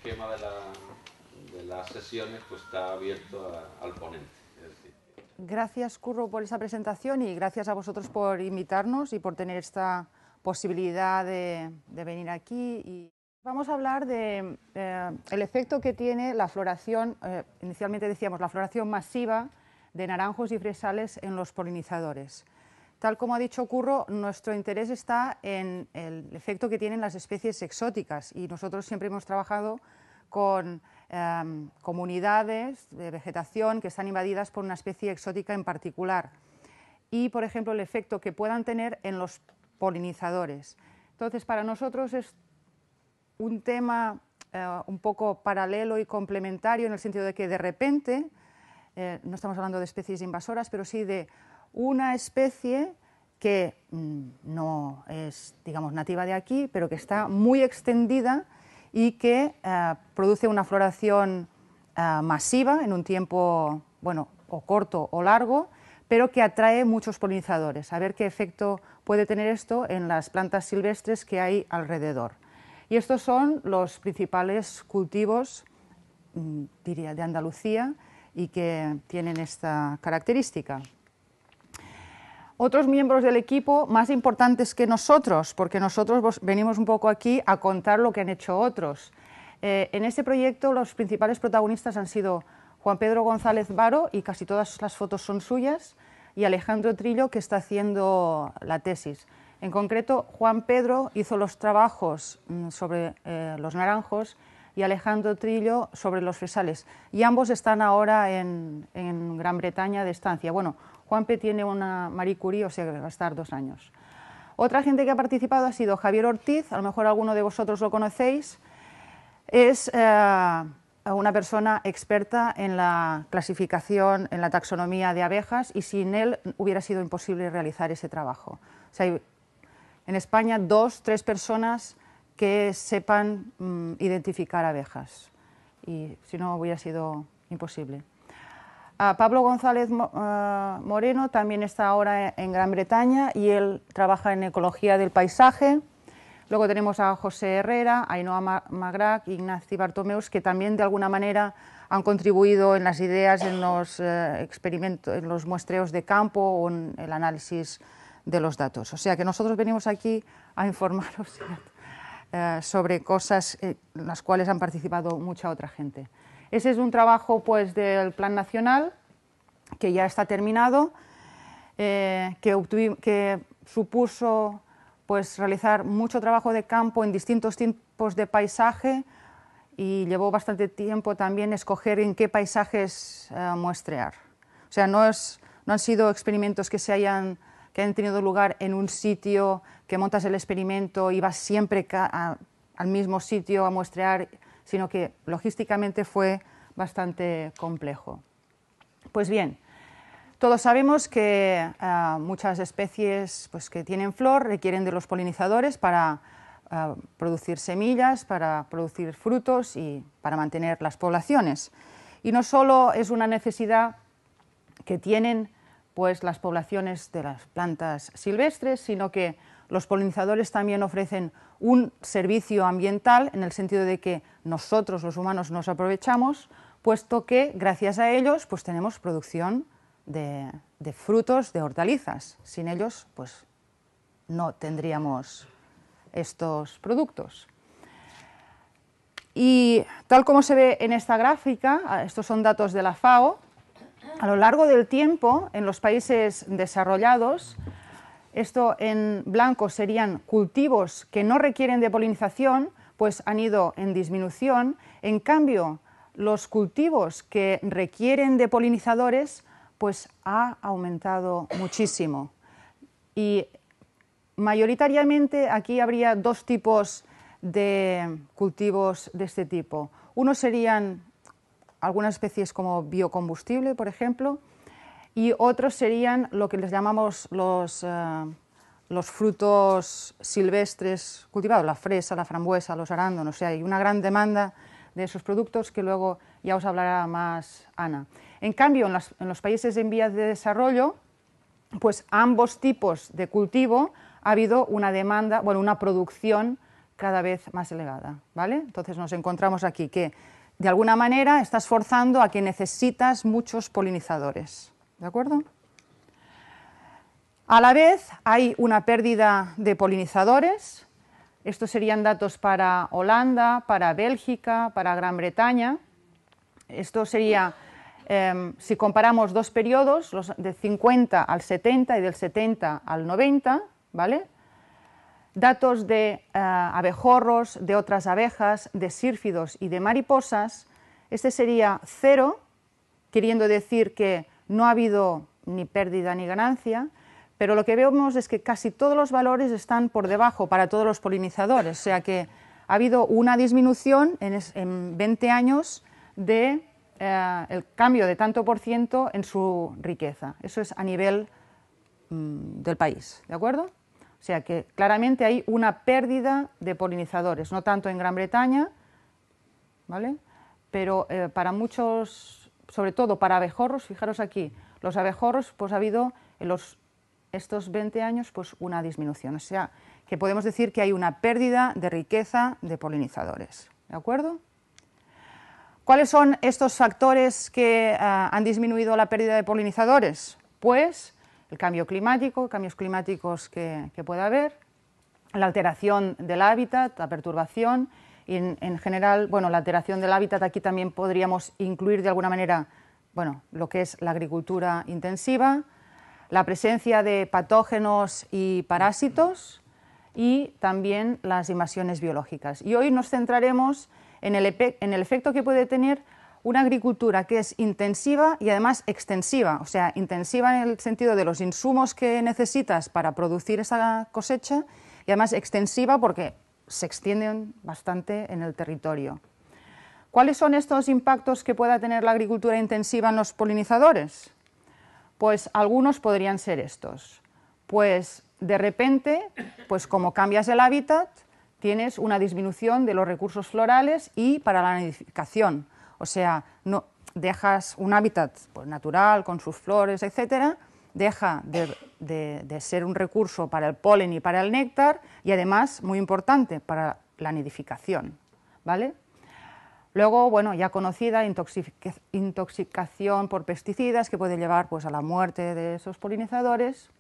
esquema de las sesiones pues está abierto al ponente. Es decir, gracias, Curro, por esa presentación y gracias a vosotros por invitarnos y por tener esta posibilidad de venir aquí. Y vamos a hablar de el efecto que tiene la floración, inicialmente decíamos la floración masiva de naranjos y fresales en los polinizadores. Tal como ha dicho Curro, nuestro interés está en el efecto que tienen las especies exóticas y nosotros siempre hemos trabajado con comunidades de vegetación que están invadidas por una especie exótica en particular y, por ejemplo, el efecto que puedan tener en los polinizadores. Entonces, para nosotros es un tema un poco paralelo y complementario en el sentido de que de repente, no estamos hablando de especies invasoras, pero sí de una especie que no es, digamos, nativa de aquí, pero que está muy extendida y que produce una floración masiva en un tiempo, bueno, o corto o largo, pero que atrae muchos polinizadores. A ver qué efecto puede tener esto en las plantas silvestres que hay alrededor. Y estos son los principales cultivos, diría, de Andalucía y que tienen esta característica. Otros miembros del equipo más importantes que nosotros, porque nosotros venimos un poco aquí a contar lo que han hecho otros. En este proyecto los principales protagonistas han sido Juan Pedro González Varo, y casi todas las fotos son suyas, y Alejandro Trillo, que está haciendo la tesis. En concreto, Juan Pedro hizo los trabajos sobre los naranjos y Alejandro Trillo sobre los fresales, y ambos están ahora en Gran Bretaña de estancia. Bueno, Juanpe tiene una Marie Curie, o sea que va a estar 2 años. Otra gente que ha participado ha sido Javier Ortiz, a lo mejor alguno de vosotros lo conocéis, es una persona experta en la clasificación, en la taxonomía de abejas, y sin él hubiera sido imposible realizar ese trabajo. O sea, hay en España 2 o 3 personas que sepan identificar abejas, y si no hubiera sido imposible. Pablo González Moreno también está ahora en Gran Bretaña y él trabaja en ecología del paisaje. Luego tenemos a José Herrera, Ainhoa Magrac, Ignacio Bartomeus, que también de alguna manera han contribuido en las ideas, en los experimentos, en los muestreos de campo o en el análisis de los datos. O sea que nosotros venimos aquí a informaros sobre cosas en las cuales han participado mucha otra gente. Ese es un trabajo pues, del Plan Nacional, que ya está terminado, que supuso pues, realizar mucho trabajo de campo en distintos tipos de paisaje, y llevó bastante tiempo también escoger en qué paisajes muestrear. O sea, no han sido experimentos que hayan tenido lugar en un sitio, que montas el experimento y vas siempre al mismo sitio a muestrear, sino que logísticamente fue bastante complejo. Pues bien, todos sabemos que muchas especies pues, que tienen flor requieren de los polinizadores para producir semillas, para producir frutos y para mantener las poblaciones. Y no solo es una necesidad que tienen pues, las poblaciones de las plantas silvestres, sino que los polinizadores también ofrecen un servicio ambiental en el sentido de que nosotros, los humanos, nos aprovechamos, puesto que gracias a ellos pues, tenemos producción de frutos, de hortalizas. Sin ellos pues, no tendríamos estos productos. Y tal como se ve en esta gráfica, estos son datos de la FAO, a lo largo del tiempo, en los países desarrollados, esto en blanco serían cultivos que no requieren de polinización, pues han ido en disminución. En cambio, los cultivos que requieren de polinizadores, pues ha aumentado muchísimo. Y mayoritariamente aquí habría 2 tipos de cultivos de este tipo. Uno serían algunas especies como biocombustible, por ejemplo, y otros serían lo que les llamamos los frutos silvestres cultivados, la fresa, la frambuesa, los arándanos. O sea, hay una gran demanda de esos productos que luego ya os hablará más Ana. En cambio, en los países en vías de desarrollo, pues ambos tipos de cultivo ha habido una demanda, bueno, una producción cada vez más elevada, ¿vale? Entonces nos encontramos aquí que de alguna manera estás forzando a que necesitas muchos polinizadores, ¿de acuerdo? A la vez hay una pérdida de polinizadores. Estos serían datos para Holanda, para Bélgica, para Gran Bretaña. Esto sería, si comparamos dos periodos, los de 50 al 70 y del 70 al 90, ¿vale? Datos de abejorros, de otras abejas, de sírfidos y de mariposas. Este sería 0, queriendo decir que no ha habido ni pérdida ni ganancia, pero lo que vemos es que casi todos los valores están por debajo para todos los polinizadores, o sea que ha habido una disminución en 20 años de el cambio de tanto por ciento en su riqueza. Eso es a nivel del país, ¿de acuerdo? O sea que claramente hay una pérdida de polinizadores, no tanto en Gran Bretaña, ¿vale? Pero para muchos, sobre todo para abejorros, fijaros aquí, los abejorros pues ha habido en estos 20 años pues una disminución, o sea que podemos decir que hay una pérdida de riqueza de polinizadores, ¿de acuerdo? ¿Cuáles son estos factores que han disminuido la pérdida de polinizadores? Pues el cambio climático, cambios climáticos que puede haber, la alteración del hábitat, la perturbación y en general, bueno, la alteración del hábitat aquí también podríamos incluir de alguna manera, bueno, lo que es la agricultura intensiva, la presencia de patógenos y parásitos y también las invasiones biológicas. Y hoy nos centraremos en el efecto que puede tener una agricultura que es intensiva y además extensiva, o sea, intensiva en el sentido de los insumos que necesitas para producir esa cosecha y además extensiva porque se extienden bastante en el territorio. ¿Cuáles son estos impactos que pueda tener la agricultura intensiva en los polinizadores? Pues algunos podrían ser estos. Pues de repente, pues como cambias el hábitat, tienes una disminución de los recursos florales y para la nidificación. O sea, no dejas un hábitat pues, natural con sus flores, etcétera, deja de ser un recurso para el polen y para el néctar y además, muy importante, para la nidificación, ¿vale? Luego, bueno, ya conocida, intoxicación por pesticidas que puede llevar pues, a la muerte de esos polinizadores.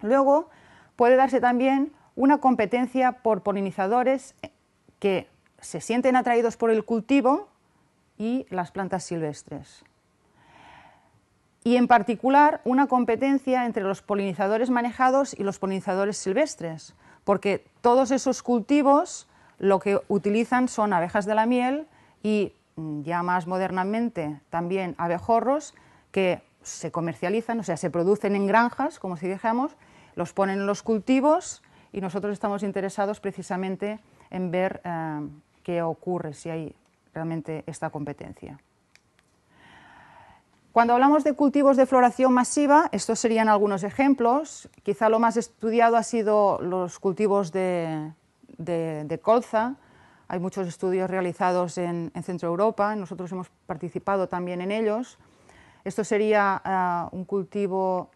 Luego, puede darse también una competencia por polinizadores que se sienten atraídos por el cultivo y las plantas silvestres. Y en particular, una competencia entre los polinizadores manejados y los polinizadores silvestres, porque todos esos cultivos lo que utilizan son abejas de la miel y ya más modernamente también abejorros que se comercializan, o sea, se producen en granjas, como si dijéramos, los ponen en los cultivos y nosotros estamos interesados precisamente en ver qué ocurre, si hay realmente esta competencia. Cuando hablamos de cultivos de floración masiva, estos serían algunos ejemplos. Quizá lo más estudiado ha sido los cultivos de colza. Hay muchos estudios realizados en Centro Europa, nosotros hemos participado también en ellos. Esto sería un cultivo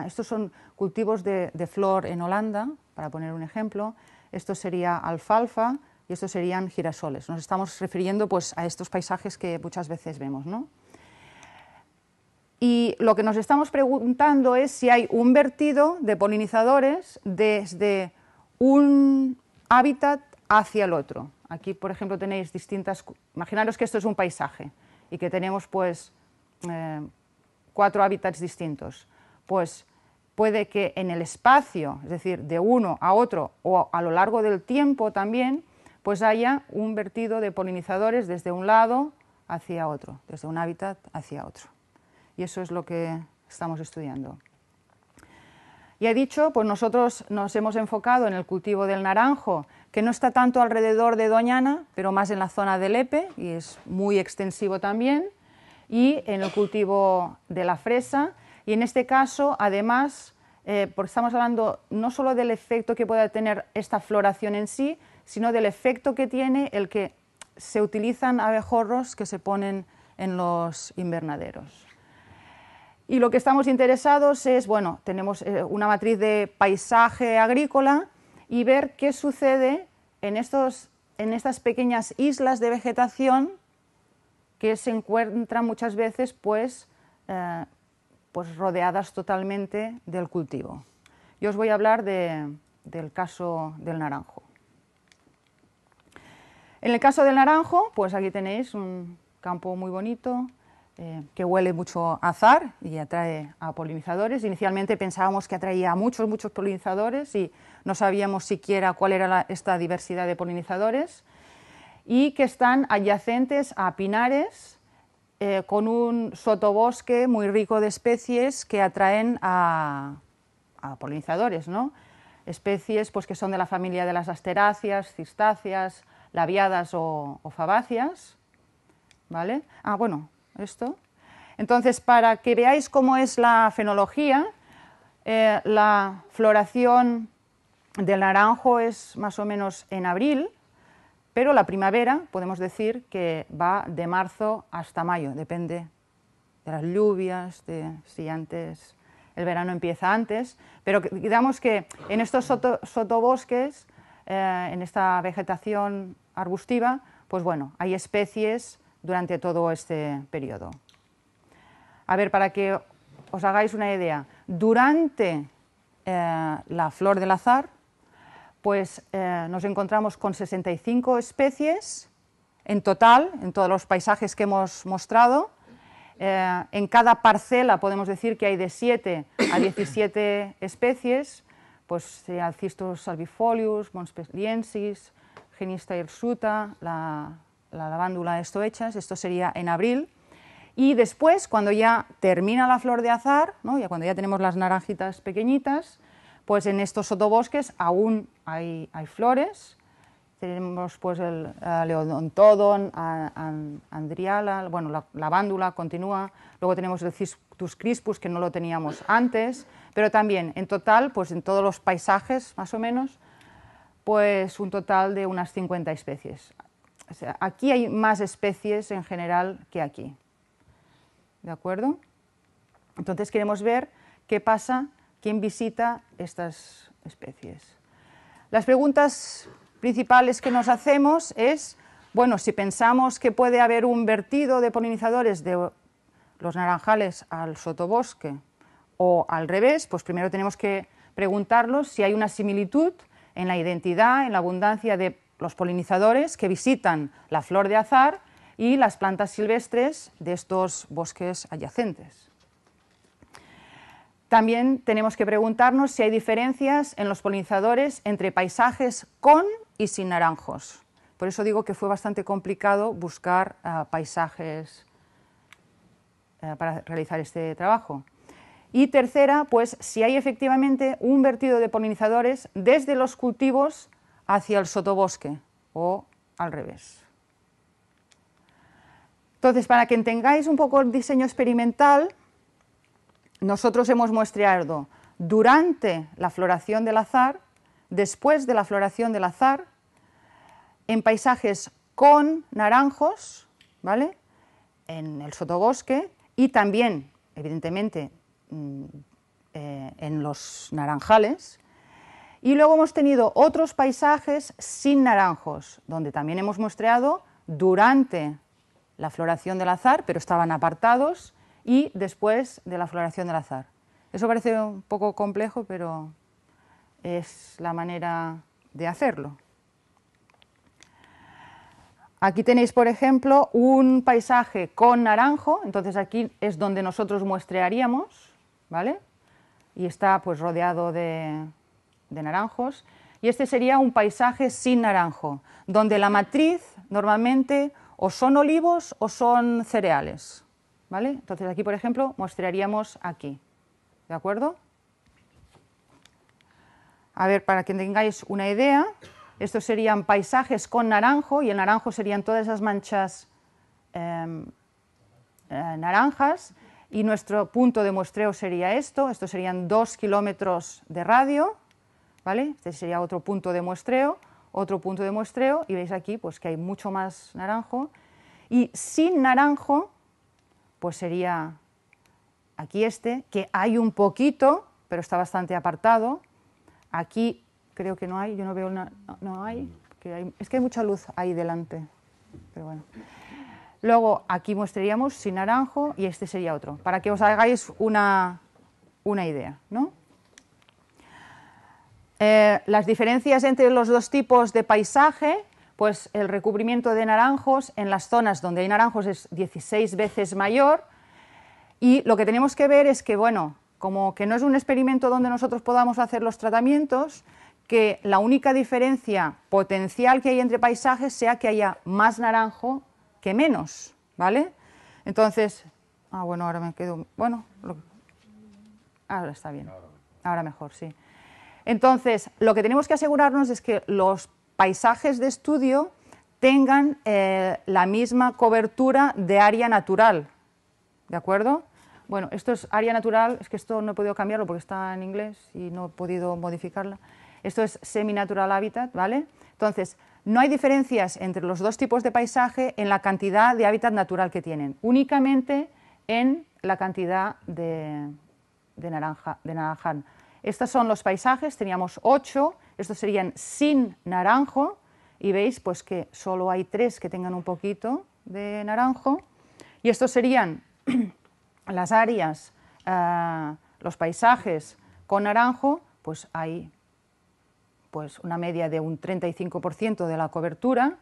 estos son cultivos de flor en Holanda, para poner un ejemplo. Esto sería alfalfa y estos serían girasoles. Nos estamos refiriendo pues, a estos paisajes que muchas veces vemos, ¿no? Y lo que nos estamos preguntando es si hay un vertido de polinizadores desde un hábitat hacia el otro. Aquí, por ejemplo, tenéis distintas... Imaginaros que esto es un paisaje y que tenemos pues 4 hábitats distintos. Pues puede que en el espacio, es decir, de uno a otro o a lo largo del tiempo también, pues haya un vertido de polinizadores desde un lado hacia otro, desde un hábitat hacia otro. Y eso es lo que estamos estudiando. Ya he dicho, pues nosotros nos hemos enfocado en el cultivo del naranjo, que no está tanto alrededor de Doñana, pero más en la zona de Lepe, y es muy extensivo también, y en el cultivo de la fresa, y en este caso, además, porque estamos hablando no solo del efecto que pueda tener esta floración en sí, sino del efecto que tiene el que se utilizan abejorros que se ponen en los invernaderos. Y lo que estamos interesados es, bueno, tenemos una matriz de paisaje agrícola y ver qué sucede en estas pequeñas islas de vegetación que se encuentran muchas veces pues rodeadas totalmente del cultivo. Yo os voy a hablar del caso del naranjo. En el caso del naranjo, pues aquí tenéis un campo muy bonito, que huele mucho a azahar y atrae a polinizadores. Inicialmente pensábamos que atraía a muchos polinizadores y no sabíamos siquiera cuál era esta diversidad de polinizadores, y que están adyacentes a pinares con un sotobosque muy rico de especies que atraen a polinizadores, ¿no? Especies pues, que son de la familia de las asteráceas, cistáceas, labiadas o fabáceas, ¿vale? Bueno, esto. Entonces, para que veáis cómo es la fenología, la floración del naranjo es más o menos en abril, pero la primavera podemos decir que va de marzo hasta mayo, depende de las lluvias, de si antes el verano empieza antes, pero digamos que en estos sotobosques, en esta vegetación arbustiva, pues bueno, hay especies durante todo este periodo. A ver, para que os hagáis una idea, durante la flor del azahar, pues nos encontramos con 65 especies en total, en todos los paisajes que hemos mostrado. En cada parcela podemos decir que hay de 7 a 17 especies, pues Alcistus albifolius, Montpelliensis, Genista hirsuta, la lavándula estoechas, esto sería en abril. Y después, cuando ya termina la flor de azahar, ¿no? Ya cuando ya tenemos las naranjitas pequeñitas, pues en estos sotobosques aún hay flores. Tenemos pues el Leodontodon, Andriala, bueno, la lavándula continúa, luego tenemos el Cistus crispus, que no lo teníamos antes, pero también en total, pues en todos los paisajes más o menos, pues un total de unas 50 especies. O sea, aquí hay más especies en general que aquí. ¿De acuerdo? Entonces queremos ver qué pasa, quién visita estas especies. Las preguntas principales que nos hacemos es, bueno, si pensamos que puede haber un vertido de polinizadores de los naranjales al sotobosque o al revés, pues primero tenemos que preguntarnos si hay una similitud en la identidad, en la abundancia de los polinizadores que visitan la flor de azahar y las plantas silvestres de estos bosques adyacentes. También tenemos que preguntarnos si hay diferencias en los polinizadores entre paisajes con y sin naranjos. Por eso digo que fue bastante complicado buscar paisajes para realizar este trabajo. Y tercera, pues si hay efectivamente un vertido de polinizadores desde los cultivos hacia el sotobosque o al revés. Entonces, para que entendáis un poco el diseño experimental, nosotros hemos muestreado durante la floración del azahar, después de la floración del azahar, en paisajes con naranjos, ¿vale?, en el sotobosque y también, evidentemente, en los naranjales. Y luego hemos tenido otros paisajes sin naranjos, donde también hemos muestreado durante la floración del azahar, pero estaban apartados, y después de la floración del azahar. Eso parece un poco complejo, pero es la manera de hacerlo. Aquí tenéis, por ejemplo, un paisaje con naranjo, entonces aquí es donde nosotros muestrearíamos, ¿vale? Y está pues rodeado de naranjos. Y este sería un paisaje sin naranjo, donde la matriz normalmente o son olivos o son cereales, ¿vale? Entonces aquí, por ejemplo, muestrearíamos aquí, ¿de acuerdo? A ver, para que tengáis una idea, estos serían paisajes con naranjo, y el naranjo serían todas esas manchas naranjas, y nuestro punto de muestreo sería estos serían 2 kilómetros de radio, ¿vale? Este sería otro punto de muestreo, y veis aquí pues, que hay mucho más naranjo, y sin naranjo pues sería aquí este, que hay un poquito, pero está bastante apartado. Aquí creo que no hay, yo no veo nada, no hay, es que hay mucha luz ahí delante, pero bueno. Luego aquí mostraríamos sin naranjo y este sería otro, para que os hagáis una idea, ¿no? Las diferencias entre los dos tipos de paisaje, pues el recubrimiento de naranjos en las zonas donde hay naranjos es 16 veces mayor, y lo que tenemos que ver es que, bueno, como que no es un experimento donde nosotros podamos hacer los tratamientos, que la única diferencia potencial que hay entre paisajes sea que haya más naranjo que menos, ¿vale? Entonces, bueno, ahora me quedo, bueno, ahora está bien, ahora mejor, sí. Entonces, lo que tenemos que asegurarnos es que los paisajes de estudio tengan la misma cobertura de área natural, ¿de acuerdo? Bueno, esto es área natural, es que esto no he podido cambiarlo porque está en inglés y no he podido modificarla. Esto es semi-natural habitat, ¿vale? Entonces, no hay diferencias entre los dos tipos de paisaje en la cantidad de hábitat natural que tienen, únicamente en la cantidad de naranjal. Estos son los paisajes, teníamos 8, estos serían sin naranjo, y veis pues que solo hay 3 que tengan un poquito de naranjo, y estos serían las áreas, los paisajes con naranjo, pues hay pues una media de un 35% de la cobertura,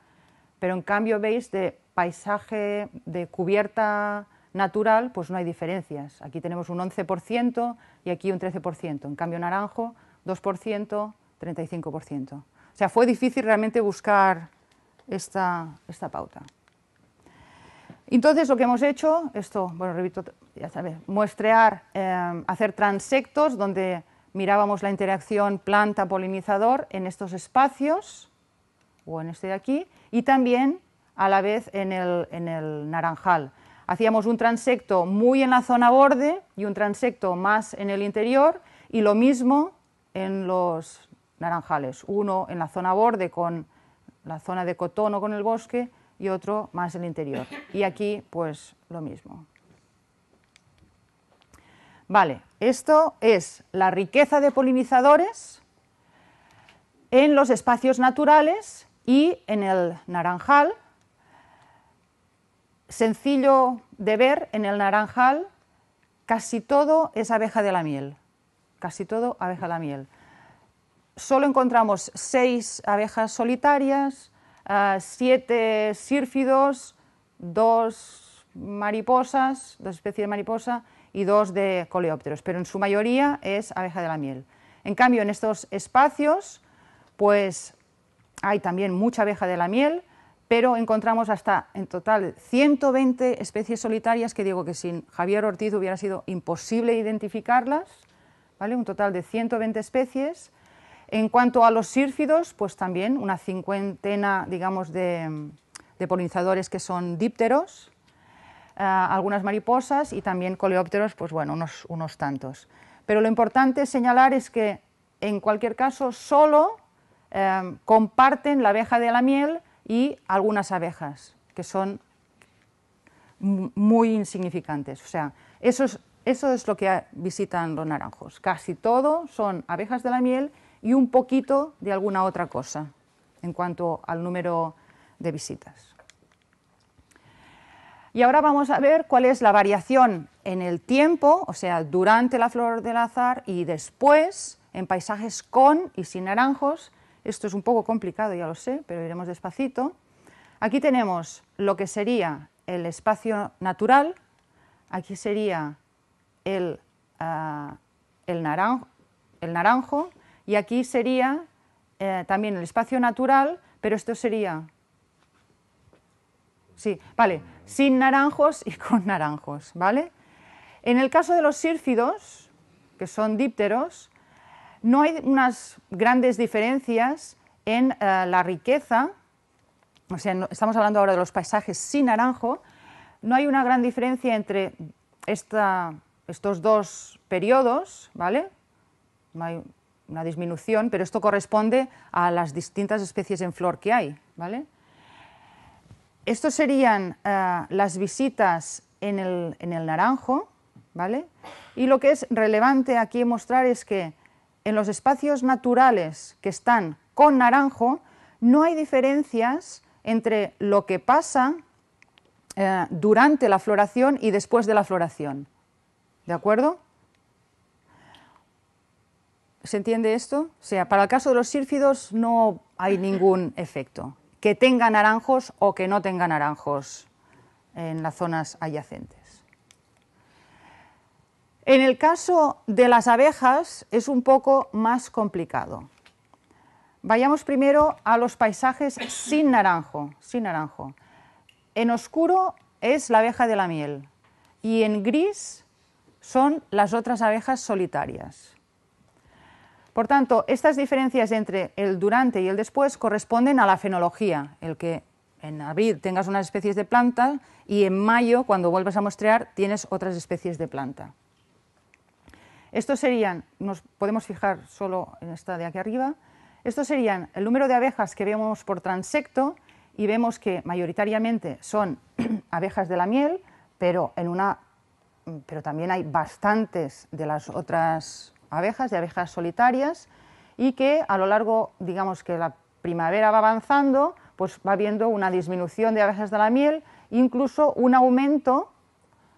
pero en cambio veis de paisaje de cubierta natural, pues no hay diferencias. Aquí tenemos un 11% y aquí un 13%, en cambio naranjo 2%, 35%. O sea, fue difícil realmente buscar esta pauta. Entonces lo que hemos hecho, esto, bueno, repito, ya sabes, muestrear, hacer transectos donde mirábamos la interacción planta-polinizador en estos espacios, o en este de aquí, y también a la vez en el naranjal. Hacíamos un transecto muy en la zona borde y un transecto más en el interior, y lo mismo en los naranjales, uno en la zona borde con la zona de cotono con el bosque y otro más en el interior. Y aquí pues lo mismo. Vale, esto es la riqueza de polinizadores en los espacios naturales y en el naranjal. Sencillo de ver, en el naranjal casi todo es abeja de la miel, casi todo abeja de la miel. Solo encontramos 6 abejas solitarias, 7 sírfidos, 2 mariposas, 2 especies de mariposa y 2 de coleópteros, pero en su mayoría es abeja de la miel. En cambio, en estos espacios, pues hay también mucha abeja de la miel, pero encontramos hasta en total 120 especies solitarias, que digo que sin Javier Ortiz hubiera sido imposible identificarlas, ¿vale? Un total de 120 especies. En cuanto a los sírfidos, pues también una cincuentena, digamos, de polinizadores que son dípteros, algunas mariposas y también coleópteros, pues bueno, unos tantos. Pero lo importante señalar es que en cualquier caso solo comparten la abeja de la miel y algunas abejas, que son muy insignificantes. O sea, eso es lo que visitan los naranjos. Casi todo son abejas de la miel y un poquito de alguna otra cosa en cuanto al número de visitas. Y ahora vamos a ver cuál es la variación en el tiempo, o sea, durante la flor del azar y después en paisajes con y sin naranjos. Esto es un poco complicado, ya lo sé, pero iremos despacito. Aquí tenemos lo que sería el espacio natural, aquí sería el naranjo, y aquí sería también el espacio natural, pero esto sería, sí, vale, sin naranjos y con naranjos, ¿vale? En el caso de los sírfidos, que son dípteros, no hay unas grandes diferencias en la riqueza, o sea, estamos hablando ahora de los paisajes sin naranjo, no hay una gran diferencia entre estos dos periodos, ¿vale? No hay una disminución, pero esto corresponde a las distintas especies en flor que hay, ¿vale? Estos serían las visitas en el naranjo, ¿vale? Y lo que es relevante aquí mostrar es que en los espacios naturales que están con naranjo no hay diferencias entre lo que pasa durante la floración y después de la floración, ¿de acuerdo? ¿Se entiende esto? O sea, para el caso de los sírfidos no hay ningún efecto, que tenga naranjos o que no tenga naranjos en las zonas adyacentes. En el caso de las abejas es un poco más complicado. Vayamos primero a los paisajes sin naranjo. En oscuro es la abeja de la miel y en gris son las otras abejas solitarias. Por tanto, estas diferencias entre el durante y el después corresponden a la fenología, el que en abril tengas unas especies de planta y en mayo, cuando vuelvas a muestrear, tienes otras especies de planta. Estos serían, nos podemos fijar solo en esta de aquí arriba, estos serían el número de abejas que vemos por transecto y vemos que mayoritariamente son abejas de la miel, pero también hay bastantes de las otras abejas, de abejas solitarias, y que a lo largo, digamos que la primavera va avanzando, pues va habiendo una disminución de abejas de la miel, incluso un aumento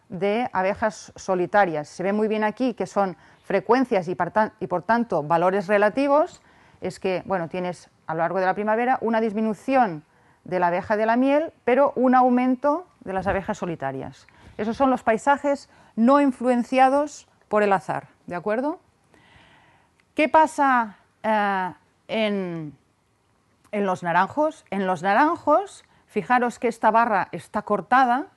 de abejas solitarias. Se ve muy bien aquí que son frecuencias y por tanto valores relativos, es que, bueno, tienes a lo largo de la primavera una disminución de la abeja de la miel, pero un aumento de las abejas solitarias. Esos son los paisajes no influenciados por el azar, ¿de acuerdo? ¿Qué pasa en los naranjos? En los naranjos, fijaros que esta barra está cortada,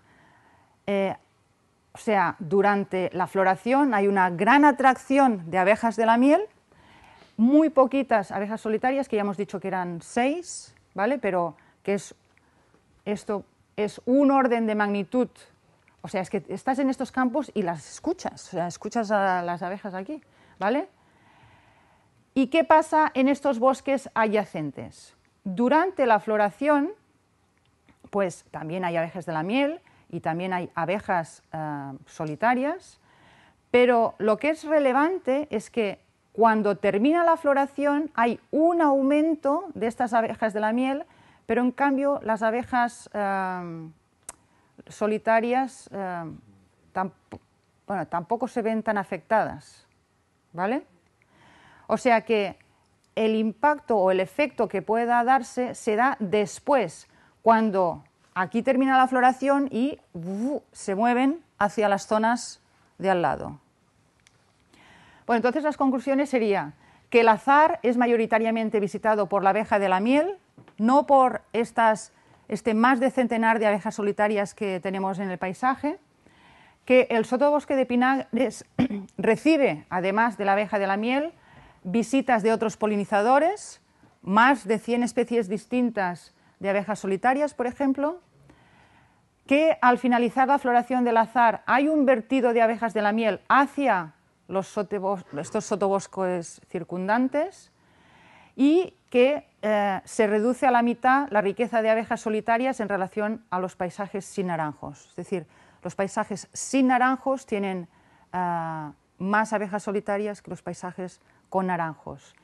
o sea, durante la floración hay una gran atracción de abejas de la miel, muy poquitas abejas solitarias, que ya hemos dicho que eran 6, ¿vale? Pero que esto es un orden de magnitud, o sea, es que estás en estos campos y las escuchas, o sea, escuchas a las abejas aquí, ¿vale? ¿Y qué pasa en estos bosques adyacentes? Durante la floración, pues también hay abejas de la miel y también hay abejas solitarias, pero lo que es relevante es que cuando termina la floración hay un aumento de estas abejas de la miel, pero en cambio las abejas solitarias tampoco se ven tan afectadas, ¿vale? O sea que el impacto o el efecto que pueda darse se da después, cuando aquí termina la floración y se mueven hacia las zonas de al lado. Bueno, entonces las conclusiones serían que el azar es mayoritariamente visitado por la abeja de la miel, no por este más de centenar de abejas solitarias que tenemos en el paisaje, que el sotobosque de pinares recibe, además de la abeja de la miel, visitas de otros polinizadores, más de 100 especies distintas de abejas solitarias, por ejemplo, que al finalizar la floración del azar hay un vertido de abejas de la miel hacia estos sotobosques circundantes y que se reduce a la mitad la riqueza de abejas solitarias en relación a los paisajes sin naranjos. Es decir, los paisajes sin naranjos tienen más abejas solitarias que los paisajes con naranjos,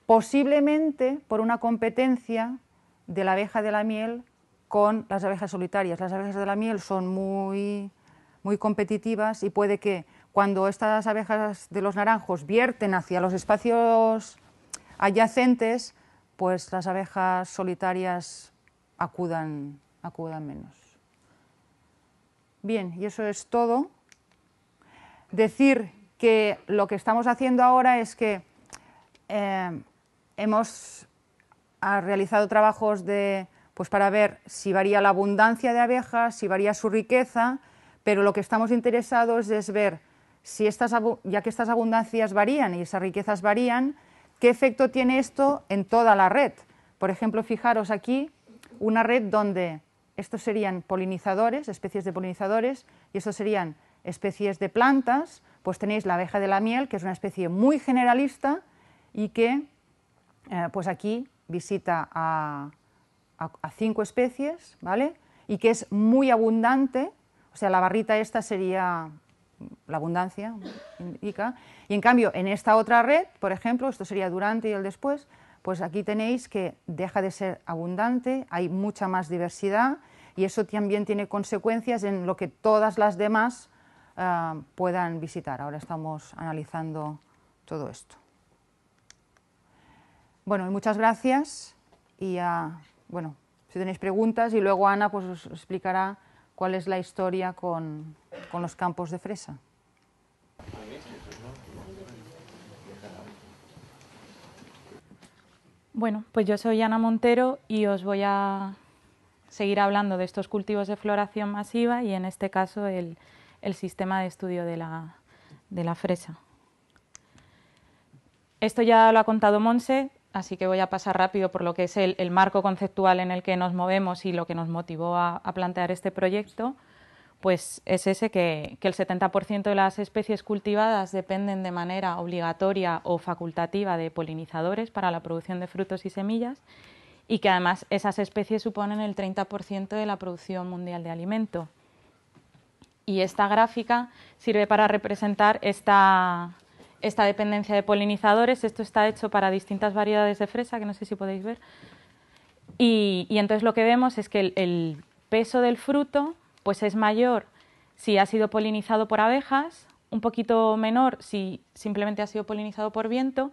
posiblemente por una competencia de la abeja de la miel con las abejas solitarias. Las abejas de la miel son muy competitivas y puede que cuando estas abejas de los naranjos vierten hacia los espacios adyacentes, pues las abejas solitarias acudan menos. Bien, y eso es todo. Decir que lo que estamos haciendo ahora es que hemos realizado trabajos pues para ver si varía la abundancia de abejas, si varía su riqueza, pero lo que estamos interesados es ver si ya que estas abundancias varían y esas riquezas varían, ¿qué efecto tiene esto en toda la red? Por ejemplo, fijaros aquí una red donde estos serían polinizadores, especies de polinizadores, y estos serían especies de plantas. Pues tenéis la abeja de la miel, que es una especie muy generalista y que pues aquí visita a 5 especies, ¿vale? Y que es muy abundante, o sea, la barrita esta sería la abundancia indica. Y en cambio, en esta otra red, por ejemplo, esto sería durante y el después, pues aquí tenéis que deja de ser abundante, hay mucha más diversidad y eso también tiene consecuencias en lo que todas las demás puedan visitar. Ahora estamos analizando todo esto. Bueno, y muchas gracias y bueno, si tenéis preguntas y luego Ana pues os explicará cuál es la historia con los campos de fresa. Bueno, pues yo soy Ana Montero y os voy a seguir hablando de estos cultivos de floración masiva y en este caso el sistema de estudio de la fresa. Esto ya lo ha contado Montse, así que voy a pasar rápido por lo que es el marco conceptual en el que nos movemos y lo que nos motivó a plantear este proyecto. Pues es ese que el 70% de las especies cultivadas dependen de manera obligatoria o facultativa de polinizadores para la producción de frutos y semillas y que además esas especies suponen el 30% de la producción mundial de alimento. Y esta gráfica sirve para representar esta dependencia de polinizadores. Esto está hecho para distintas variedades de fresa, que no sé si podéis ver. Y entonces lo que vemos es que el peso del fruto pues es mayor si ha sido polinizado por abejas, un poquito menor si simplemente ha sido polinizado por viento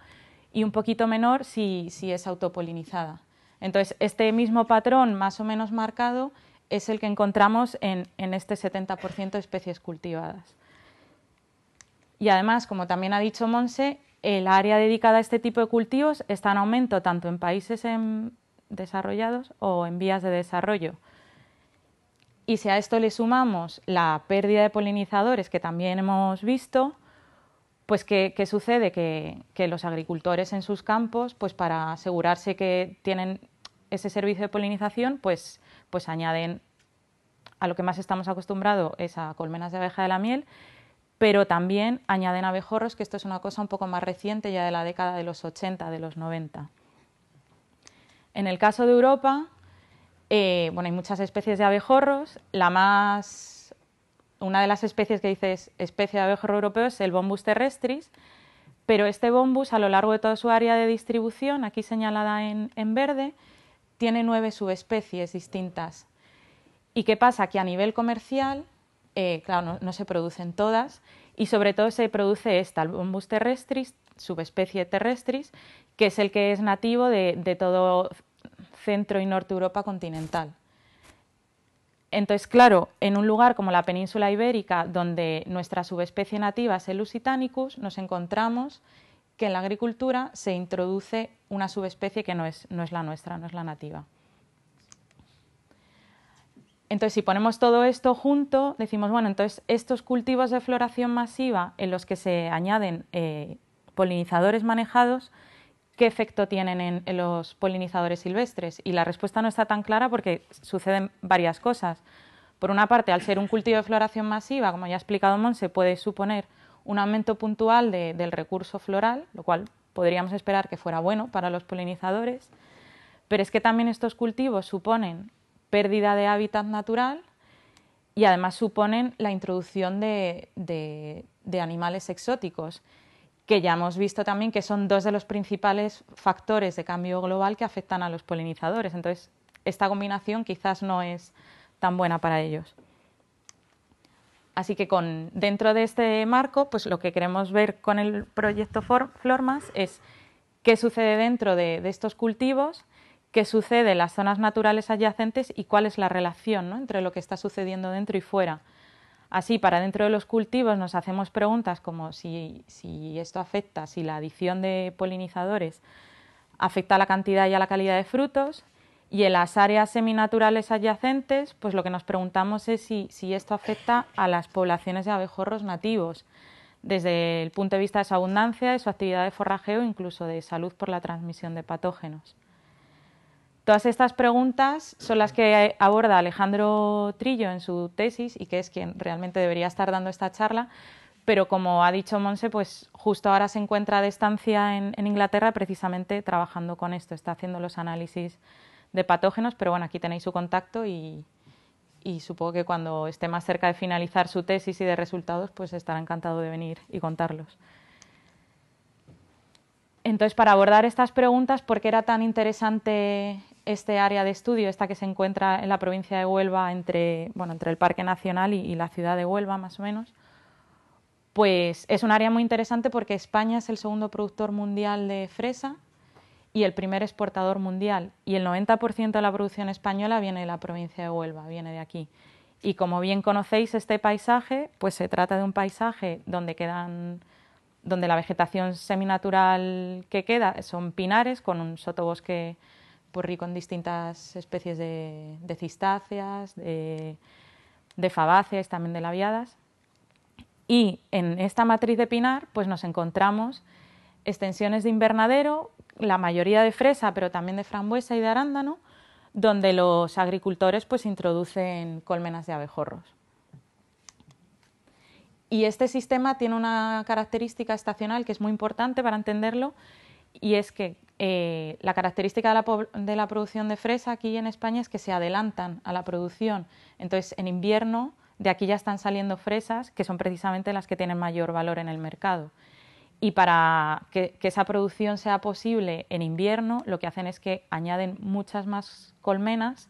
y un poquito menor si es autopolinizada. Entonces, este mismo patrón más o menos marcado es el que encontramos en este 70% de especies cultivadas. Y además, como también ha dicho Montse, el área dedicada a este tipo de cultivos está en aumento tanto en países desarrollados o en vías de desarrollo. Y si a esto le sumamos la pérdida de polinizadores que también hemos visto, pues ¿qué sucede? Que los agricultores en sus campos, pues para asegurarse que tienen ese servicio de polinización, pues añaden a lo que más estamos acostumbrados es a colmenas de abeja de la miel, pero también añaden abejorros, que esto es una cosa un poco más reciente, ya de la década de los 80, de los 90. En el caso de Europa, bueno, hay muchas especies de abejorros. Una de las especies que dice es especie de abejorro europeo es el Bombus terrestris, pero este bombus a lo largo de toda su área de distribución, aquí señalada en verde, tiene 9 subespecies distintas. ¿Y qué pasa? Que a nivel comercial, claro, no se producen todas y sobre todo se produce esta, el Bombus terrestris, subespecie terrestris, que es el que es nativo de todo Centro y Norte Europa continental. Entonces, claro, en un lugar como la península ibérica, donde nuestra subespecie nativa es el Lusitanicus, nos encontramos que en la agricultura se introduce una subespecie que no es la nuestra, no es la nativa. Entonces, si ponemos todo esto junto, decimos, bueno, entonces estos cultivos de floración masiva en los que se añaden polinizadores manejados, ¿qué efecto tienen en los polinizadores silvestres? Y la respuesta no está tan clara porque suceden varias cosas. Por una parte, al ser un cultivo de floración masiva, como ya ha explicado Montse, puede suponer un aumento puntual del recurso floral, lo cual podríamos esperar que fuera bueno para los polinizadores, pero es que también estos cultivos suponen pérdida de hábitat natural y además suponen la introducción de animales exóticos, que ya hemos visto también que son 2 de los principales factores de cambio global que afectan a los polinizadores. Entonces, esta combinación quizás no es tan buena para ellos. Así que dentro de este marco, pues lo que queremos ver con el proyecto Flormas es qué sucede dentro de estos cultivos, qué sucede en las zonas naturales adyacentes y cuál es la relación, ¿no?, entre lo que está sucediendo dentro y fuera. Así, para dentro de los cultivos nos hacemos preguntas como si esto afecta, si la adición de polinizadores afecta a la cantidad y a la calidad de frutos, y en las áreas seminaturales adyacentes, pues lo que nos preguntamos es si esto afecta a las poblaciones de abejorros nativos, desde el punto de vista de su abundancia, de su actividad de forrajeo, incluso de salud por la transmisión de patógenos. Todas estas preguntas son las que aborda Alejandro Trillo en su tesis y que es quien realmente debería estar dando esta charla, pero como ha dicho Montse, pues justo ahora se encuentra de estancia en Inglaterra precisamente trabajando con esto, está haciendo los análisis de patógenos, pero bueno, aquí tenéis su contacto y y supongo que cuando esté más cerca de finalizar su tesis y de resultados, pues estará encantado de venir y contarlos. Entonces, para abordar estas preguntas, ¿por qué era tan interesante este área de estudio, esta que se encuentra en la provincia de Huelva, entre el Parque Nacional y la ciudad de Huelva, más o menos? Pues es un área muy interesante porque España es el segundo productor mundial de fresa y el primer exportador mundial. Y el 90% de la producción española viene de la provincia de Huelva, viene de aquí. Y como bien conocéis este paisaje, pues se trata de un paisaje donde la vegetación seminatural que queda son pinares con un sotobosque pues, rico en distintas especies de cistáceas, de fabáceas, también de labiadas. Y en esta matriz de pinar pues nos encontramos extensiones de invernadero, la mayoría de fresa, pero también de frambuesa y de arándano, donde los agricultores pues introducen colmenas de abejorros. Y este sistema tiene una característica estacional que es muy importante para entenderlo, y es que la característica de la producción de fresa aquí en España es que se adelantan a la producción. Entonces, en invierno, de aquí ya están saliendo fresas, que son precisamente las que tienen mayor valor en el mercado. Y para que esa producción sea posible en invierno, lo que hacen es que añaden muchas más colmenas,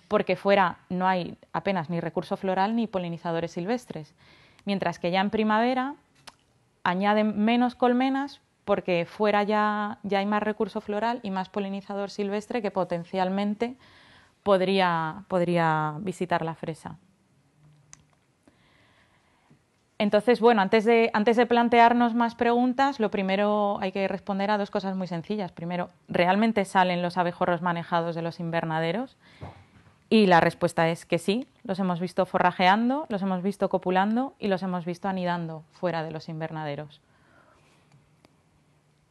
porque fuera no hay apenas ni recurso floral ni polinizadores silvestres. Mientras que ya en primavera añaden menos colmenas porque fuera ya hay más recurso floral y más polinizador silvestre que potencialmente podría visitar la fresa. Entonces, bueno, antes de plantearnos más preguntas, lo primero hay que responder a dos cosas muy sencillas. Primero, ¿realmente salen los abejorros manejados de los invernaderos? Y la respuesta es que sí, los hemos visto forrajeando, los hemos visto copulando y los hemos visto anidando fuera de los invernaderos.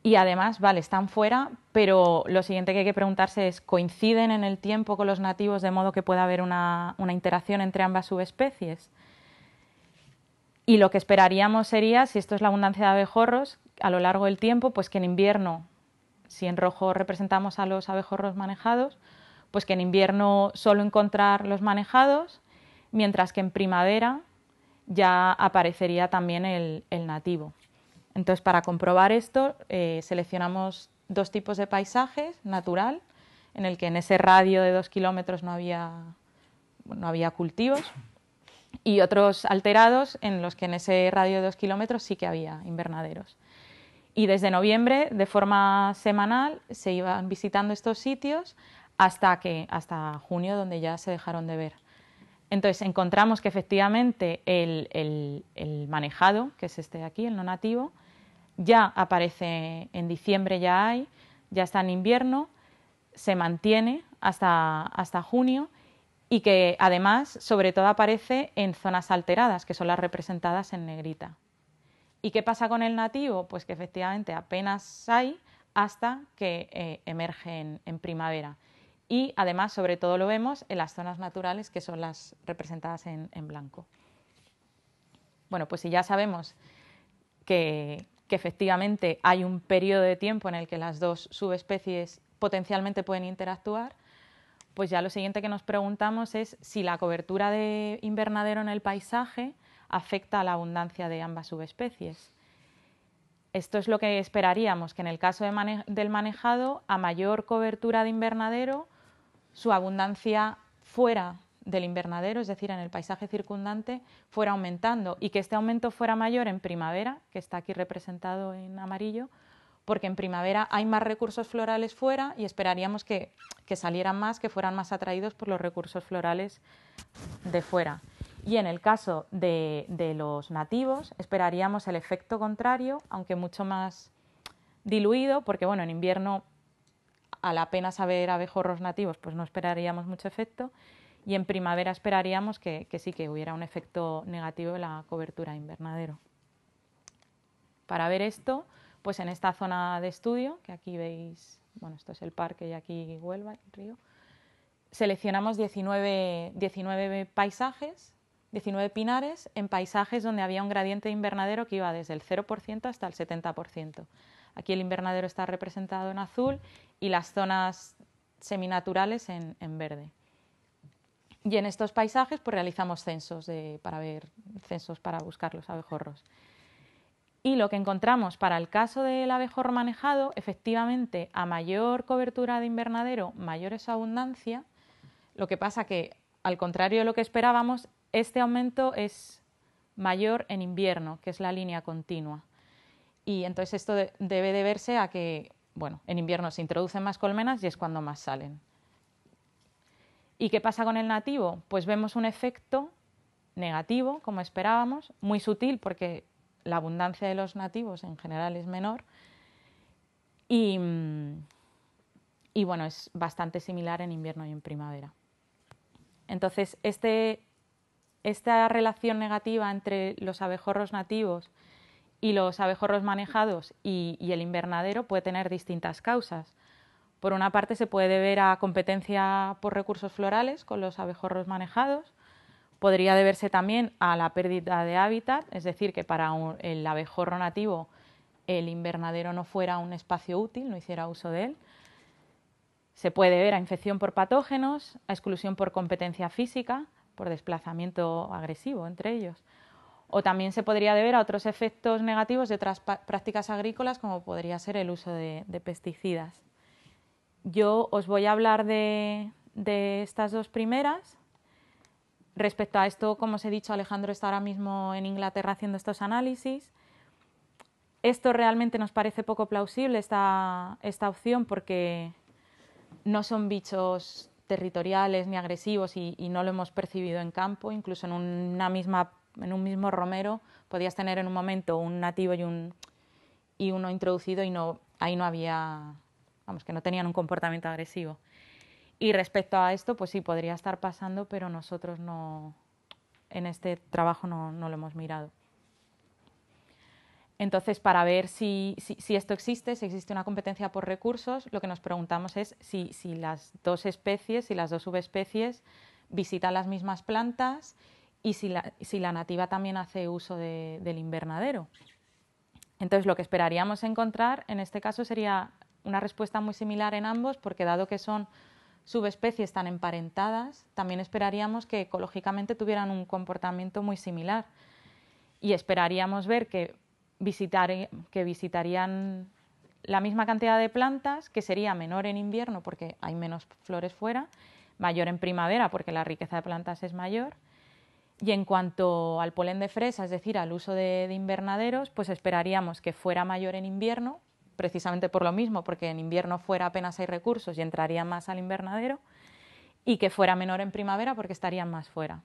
Y además, vale, están fuera, pero lo siguiente que hay que preguntarse es, ¿coinciden en el tiempo con los nativos de modo que pueda haber una interacción entre ambas subespecies? Y lo que esperaríamos sería, si esto es la abundancia de abejorros, a lo largo del tiempo, pues que en invierno, si en rojo representamos a los abejorros manejados, pues que en invierno solo encontrar los manejados, mientras que en primavera ya aparecería también el nativo. Entonces, para comprobar esto, seleccionamos dos tipos de paisajes: natural, en el que en ese radio de 2 kilómetros no había cultivos, y otros alterados, en los que en ese radio de 2 kilómetros sí que había invernaderos. Y desde noviembre, de forma semanal, se iban visitando estos sitios hasta junio, donde ya se dejaron de ver. Entonces, encontramos que efectivamente el manejado, que es este de aquí, el no nativo, ya aparece en diciembre, ya está en invierno, se mantiene hasta junio, y que además, sobre todo, aparece en zonas alteradas, que son las representadas en negrita. ¿Y qué pasa con el nativo? Pues que efectivamente apenas hay hasta que emerge en primavera. Y además, sobre todo, lo vemos en las zonas naturales, que son las representadas en blanco. Bueno, pues si ya sabemos que efectivamente hay un periodo de tiempo en el que las dos subespecies potencialmente pueden interactuar, pues ya lo siguiente que nos preguntamos es si la cobertura de invernadero en el paisaje afecta a la abundancia de ambas subespecies. Esto es lo que esperaríamos, que en el caso del manejado, a mayor cobertura de invernadero, su abundancia fuera del invernadero, es decir, en el paisaje circundante, fuera aumentando, y que este aumento fuera mayor en primavera, que está aquí representado en amarillo, porque en primavera hay más recursos florales fuera y esperaríamos que salieran más, que fueran más atraídos por los recursos florales de fuera. Y en el caso de los nativos esperaríamos el efecto contrario, aunque mucho más diluido, porque bueno, en invierno, al apenas haber abejorros nativos, pues no esperaríamos mucho efecto, y en primavera esperaríamos que sí que hubiera un efecto negativo en la cobertura de invernadero. Para ver esto, pues en esta zona de estudio, que aquí veis, bueno, esto es el parque y aquí Huelva, el río, seleccionamos 19 paisajes, 19 pinares, en paisajes donde había un gradiente de invernadero que iba desde el 0% hasta el 70%. Aquí el invernadero está representado en azul y las zonas seminaturales en verde. Y en estos paisajes pues realizamos censos para buscar los abejorros. Y lo que encontramos para el caso del abejorro manejado, efectivamente, a mayor cobertura de invernadero, mayor es su abundancia. Lo que pasa que, al contrario de lo que esperábamos, este aumento es mayor en invierno, que es la línea continua. Y entonces esto debe deberse a que, bueno, en invierno se introducen más colmenas y es cuando más salen. ¿Y qué pasa con el nativo? Pues vemos un efecto negativo, como esperábamos, muy sutil porque la abundancia de los nativos en general es menor y bueno, es bastante similar en invierno y en primavera. Entonces, esta relación negativa entre los abejorros nativos y los abejorros manejados y el invernadero puede tener distintas causas. Por una parte, se puede deber a competencia por recursos florales con los abejorros manejados. Podría deberse también a la pérdida de hábitat, es decir, que para el abejorro nativo el invernadero no fuera un espacio útil, no hiciera uso de él. Se puede deber a infección por patógenos, a exclusión por competencia física, por desplazamiento agresivo entre ellos. O también se podría deber a otros efectos negativos de otras prácticas agrícolas, como podría ser el uso de pesticidas. Yo os voy a hablar de estas dos primeras. Respecto a esto, como os he dicho, Alejandro está ahora mismo en Inglaterra haciendo estos análisis. Esto realmente nos parece poco plausible, esta opción, porque no son bichos territoriales ni agresivos y no lo hemos percibido en campo. Incluso en un mismo romero podías tener en un momento un nativo y uno introducido y ahí no había, vamos, que no tenían un comportamiento agresivo. Y respecto a esto, pues sí, podría estar pasando, pero nosotros en este trabajo no lo hemos mirado. Entonces, para ver si esto existe, si existe una competencia por recursos, lo que nos preguntamos es si las dos especies, si las dos subespecies visitan las mismas plantas y si la nativa también hace uso del invernadero. Entonces, lo que esperaríamos encontrar en este caso sería una respuesta muy similar en ambos, porque dado que son subespecies tan emparentadas, también esperaríamos que ecológicamente tuvieran un comportamiento muy similar. Y esperaríamos ver que visitarían la misma cantidad de plantas, que sería menor en invierno porque hay menos flores fuera, mayor en primavera porque la riqueza de plantas es mayor. Y en cuanto al polen de fresa, es decir, al uso de invernaderos, pues esperaríamos que fuera mayor en invierno, precisamente por lo mismo, porque en invierno fuera apenas hay recursos y entrarían más al invernadero, y que fuera menor en primavera porque estarían más fuera.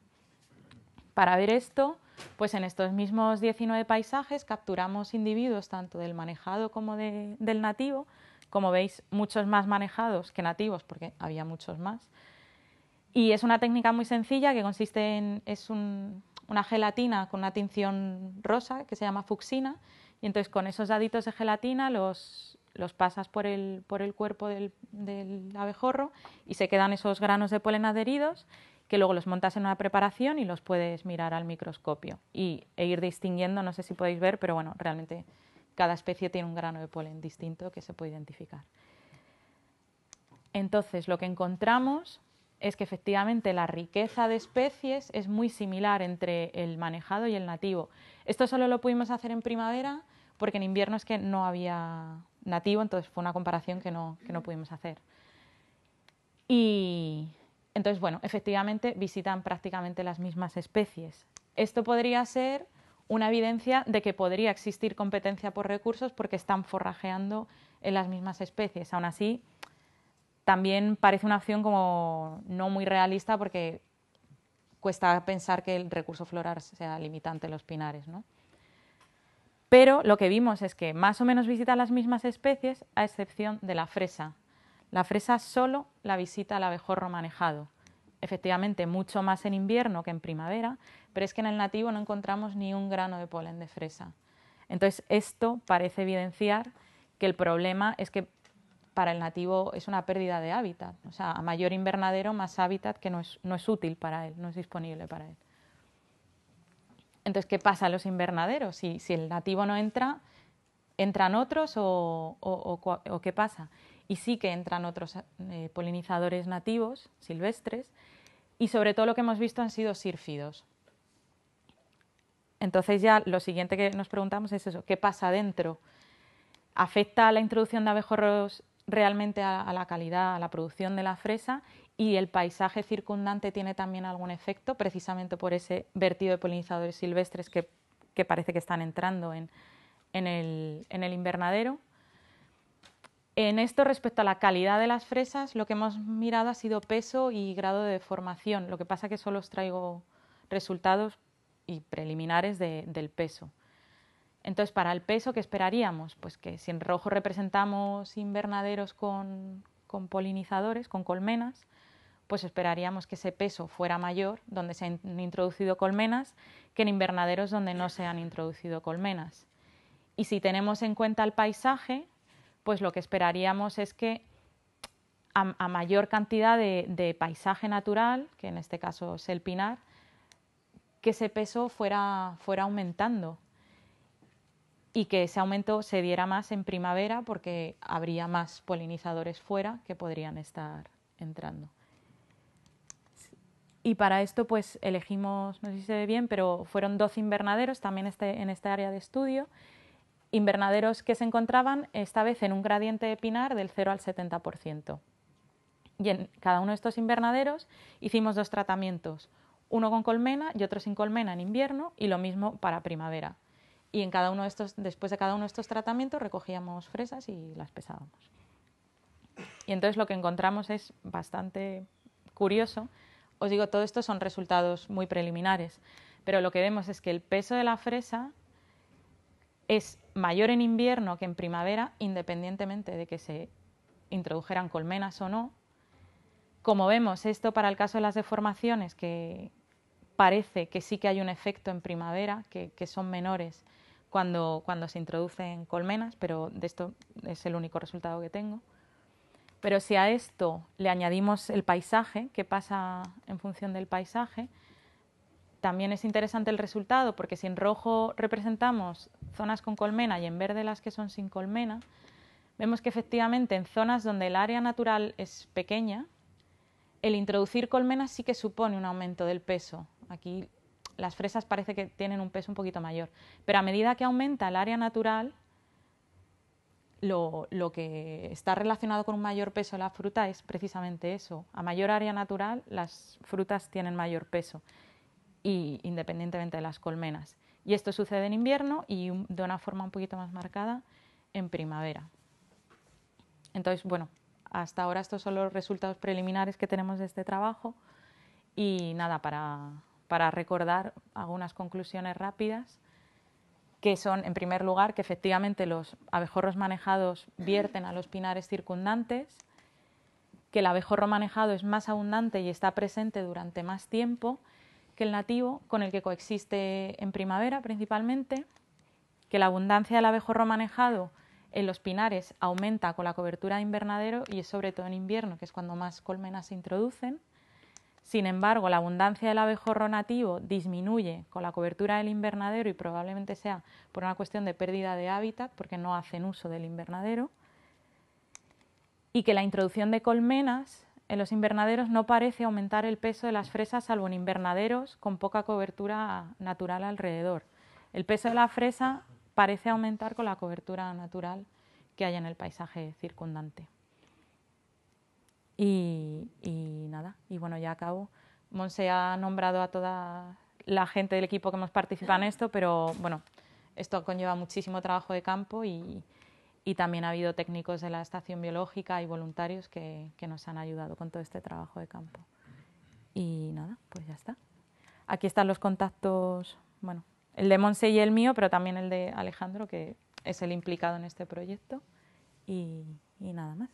Para ver esto, pues en estos mismos 19 paisajes capturamos individuos tanto del manejado como del nativo. Como veis, muchos más manejados que nativos porque había muchos más. Y es una técnica muy sencilla que consiste en una gelatina con una tinción rosa que se llama fucsina, y entonces con esos daditos de gelatina los pasas por el cuerpo del abejorro y se quedan esos granos de polen adheridos, que luego los montas en una preparación y los puedes mirar al microscopio e ir distinguiendo. No sé si podéis ver, pero bueno, realmente cada especie tiene un grano de polen distinto que se puede identificar. Entonces, lo que encontramos es que efectivamente la riqueza de especies es muy similar entre el manejado y el nativo. Esto solo lo pudimos hacer en primavera porque en invierno es que no había nativo, entonces fue una comparación que no pudimos hacer. Y entonces, bueno, efectivamente visitan prácticamente las mismas especies. Esto podría ser una evidencia de que podría existir competencia por recursos porque están forrajeando en las mismas especies. Aún así, también parece una opción como no muy realista porque cuesta pensar que el recurso floral sea limitante en los pinares, ¿no? Pero lo que vimos es que más o menos visitan las mismas especies, a excepción de la fresa. La fresa solo la visita el abejorro manejado. Efectivamente, mucho más en invierno que en primavera, pero es que en el nativo no encontramos ni un grano de polen de fresa. Entonces, esto parece evidenciar que el problema es que para el nativo es una pérdida de hábitat. O sea, a mayor invernadero, más hábitat que no es útil para él, no es disponible para él. Entonces, ¿qué pasa en los invernaderos? Si el nativo no entra, ¿entran otros o qué pasa? Y sí que entran otros polinizadores nativos, silvestres, y sobre todo lo que hemos visto han sido sírfidos. Entonces ya lo siguiente que nos preguntamos es eso, ¿qué pasa dentro? ¿Afecta la introducción de abejorros realmente a la calidad, a la producción de la fresa? ¿Y el paisaje circundante tiene también algún efecto, precisamente por ese vertido de polinizadores silvestres que parece que están entrando en el invernadero? En esto, respecto a la calidad de las fresas, lo que hemos mirado ha sido peso y grado de deformación. Lo que pasa es que solo os traigo resultados y preliminares del peso. Entonces, para el peso, ¿qué esperaríamos? Pues que si en rojo representamos invernaderos con polinizadores, con colmenas, pues esperaríamos que ese peso fuera mayor donde se han introducido colmenas que en invernaderos donde no se han introducido colmenas. Y si tenemos en cuenta el paisaje, pues lo que esperaríamos es que a mayor cantidad de paisaje natural, que en este caso es el pinar, que ese peso fuera aumentando y que ese aumento se diera más en primavera porque habría más polinizadores fuera que podrían estar entrando. Y para esto pues elegimos, no sé si se ve bien, pero fueron 12 invernaderos también en este área de estudio, invernaderos que se encontraban esta vez en un gradiente de pinar del 0 al 70%. Y en cada uno de estos invernaderos hicimos 2 tratamientos, uno con colmena y otro sin colmena en invierno, y lo mismo para primavera. Y en cada uno de estos, después de cada uno de estos tratamientos recogíamos fresas y las pesábamos. Y entonces lo que encontramos es bastante curioso. Os digo, todo esto son resultados muy preliminares, pero lo que vemos es que el peso de la fresa es mayor en invierno que en primavera, independientemente de que se introdujeran colmenas o no. Como vemos, esto para el caso de las deformaciones, que parece que sí que hay un efecto en primavera, que son menores cuando se introducen colmenas, pero de esto es el único resultado que tengo. Pero si a esto le añadimos el paisaje, qué pasa en función del paisaje, también es interesante el resultado, porque si en rojo representamos zonas con colmena y en verde las que son sin colmena, vemos que efectivamente en zonas donde el área natural es pequeña, el introducir colmenas sí que supone un aumento del peso. Aquí las fresas parece que tienen un peso un poquito mayor, pero a medida que aumenta el área natural, lo que está relacionado con un mayor peso de la fruta es precisamente eso. A mayor área natural, las frutas tienen mayor peso, y independientemente de las colmenas. Y esto sucede en invierno y de una forma un poquito más marcada en primavera. Entonces, bueno, hasta ahora estos son los resultados preliminares que tenemos de este trabajo. Y nada, para recordar algunas conclusiones rápidas, que son, en primer lugar, que efectivamente los abejorros manejados vierten a los pinares circundantes, que el abejorro manejado es más abundante y está presente durante más tiempo que el nativo, con el que coexiste en primavera principalmente, que la abundancia del abejorro manejado en los pinares aumenta con la cobertura de invernadero y es sobre todo en invierno, que es cuando más colmenas se introducen. Sin embargo, la abundancia del abejorro nativo disminuye con la cobertura del invernadero y probablemente sea por una cuestión de pérdida de hábitat, porque no hacen uso del invernadero. Y que la introducción de colmenas en los invernaderos no parece aumentar el peso de las fresas, salvo en invernaderos con poca cobertura natural alrededor. El peso de la fresa parece aumentar con la cobertura natural que hay en el paisaje circundante. Y nada, y bueno, ya acabo. Monse ha nombrado a toda la gente del equipo que hemos participado en esto, pero bueno, esto conlleva muchísimo trabajo de campo y también ha habido técnicos de la estación biológica y voluntarios que nos han ayudado con todo este trabajo de campo. Y nada, pues ya está. Aquí están los contactos, bueno, el de Monse y el mío, pero también el de Alejandro, que es el implicado en este proyecto. Y nada más.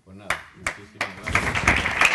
Pues nada, muchísimas gracias.